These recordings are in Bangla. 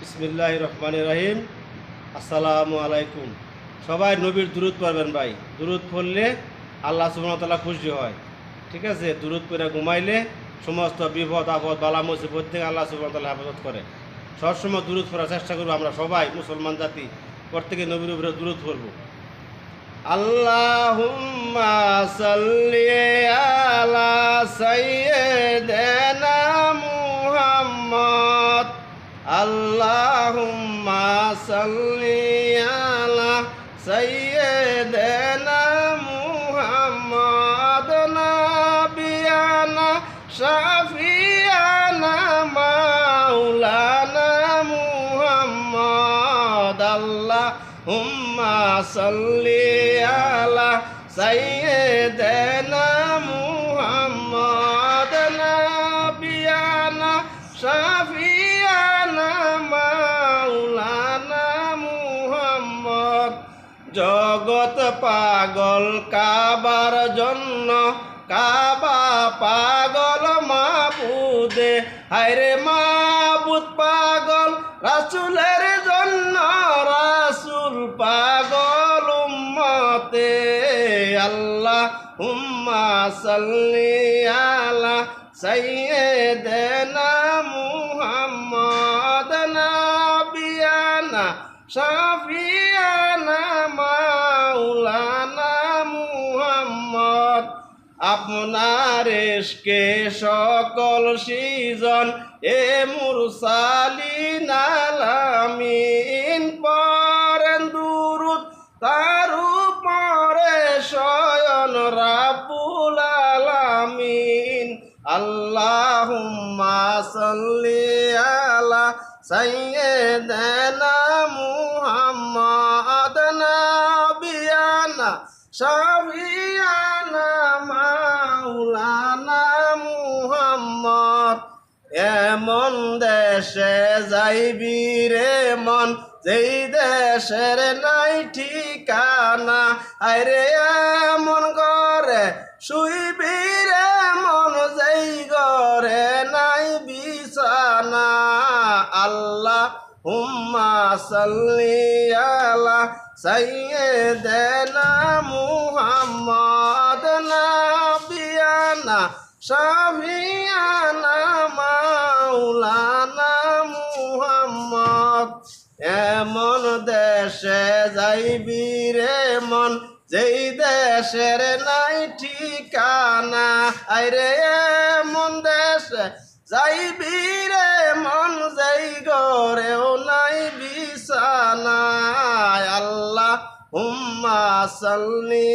বিসমিল্লাহির রহমানির রহিম। আসসালামু আলাইকুম। সবাই নবীর দুরূদ পড়বেন ভাই। দুরূদ পড়লে আল্লাহ সুবহানাহু ওয়া তাআলা খুশি হয়। ঠিক আছে, দুরূদ পড়ে ঘুমাইলে সমস্ত বিপদ আপদ বালা মুসিবত থেকে আল্লাহ সুবহানাহু ওয়া তাআলা হেফাজত করে। সবসময় দুরূদ পড়ার চেষ্টা করবো আমরা সবাই, মুসলমান জাতি প্রত্যেকে নবীর উপরে দুরূদ পড়বো। আল্লাহুম্মা সাল্লি আলা সাইয়্যিদিনা মুহাম্মদ। আল্লাহুম্মা সাল্লি আলা সাইয়্যিদিনা মুহাম্মদ নাবিয়ানা শাফিয়ানা মাওলানা মুহাম্মদ। আল্লাহুম্মা সাল্লি আলা সাইয়্যিদিনা মুহাম্মদ নাবিয়ানা শাফিয়ানা মাওলানা মুহাম্মদ। জগৎ পাগল কাবার জন্য, কাবা পাগল মাবুদে, হায়রে মাবুদ পাগল রাসূলের জন্য, রাসূল পাগল উম্মতে। আল্লাহুম্মা সাল্লি আলা সাইয়্যিদিনা মুহাম্মদ নাবিয়ানা শাফিয়ানা মাওলানা মুহাম্মদ। আপনার ইশকে সকল সৃজন, এ মুরসালিন আলামিন পড়েন দুরূদ তার উপরে স্বয়ং রাব্বুল আলামিন। আল্লাহুম্মা সাল্লি আলা সাইয়্যিদিনা মুহাম্মদ নাবিয়ানা শাফিয়ানা মাওলানা মুহাম্মদ। এমন দেশে যাইবি রে মন, যেই দেশের নাই ঠিকানা, আরে এমন ঘরে শুইবি রে মন, যেই ঘরে নাই বিছানা। আল্লাহুম্মা সাল্লি আলা সাইয়্যিদিনা মুহাম্মদ নাবিয়ানা শাফিয়ানা মাওলানা মুহাম্মদ। এমন দেশে যাইবি রে মন, যেই দেশের নাই ঠিকানা, আরে এমন দেশে যাইবি রে মন, যেই ঘরেও নাই বিছানা। আল্লাহুম্মা সাল্লি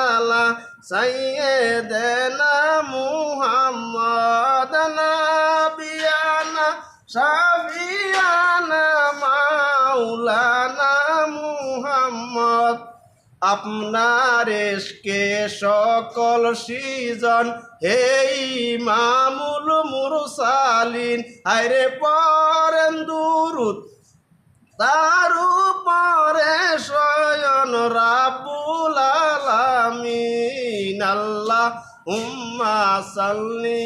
আলা সাইয়্যিদিনা মুহাম্মদ নাবিয়ানা শাফিয়ানা মাওলানা মুহাম্মদ। আপনার ইশকে সকল সৃজন, হে ইমামুল মুরসালিন, হায়রে পড়েন দুরূদ তার উপরে স্বয়ং রাব্বুল আলামিন। আল্লাহুম্মা সাল্লি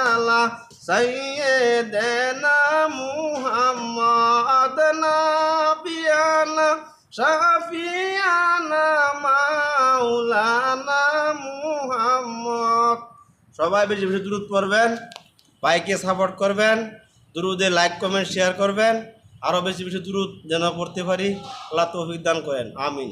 আলা সাইয়্যিদিনা মুহাম্মদ নাবিয়ানা শাফিয়ানা মাওলানা মুহাম্মদ। সবাই বেশি বেশি দুরূদ পড়বেন, ভাইকে সাপোর্ট করবেন, দুরূদে লাইক কমেন্ট শেয়ার করবেন, আরও বেশি বেশি দুরূদ যেন পড়তে পারি। আল্লাহ তৌফিক দান করেন, আমিন।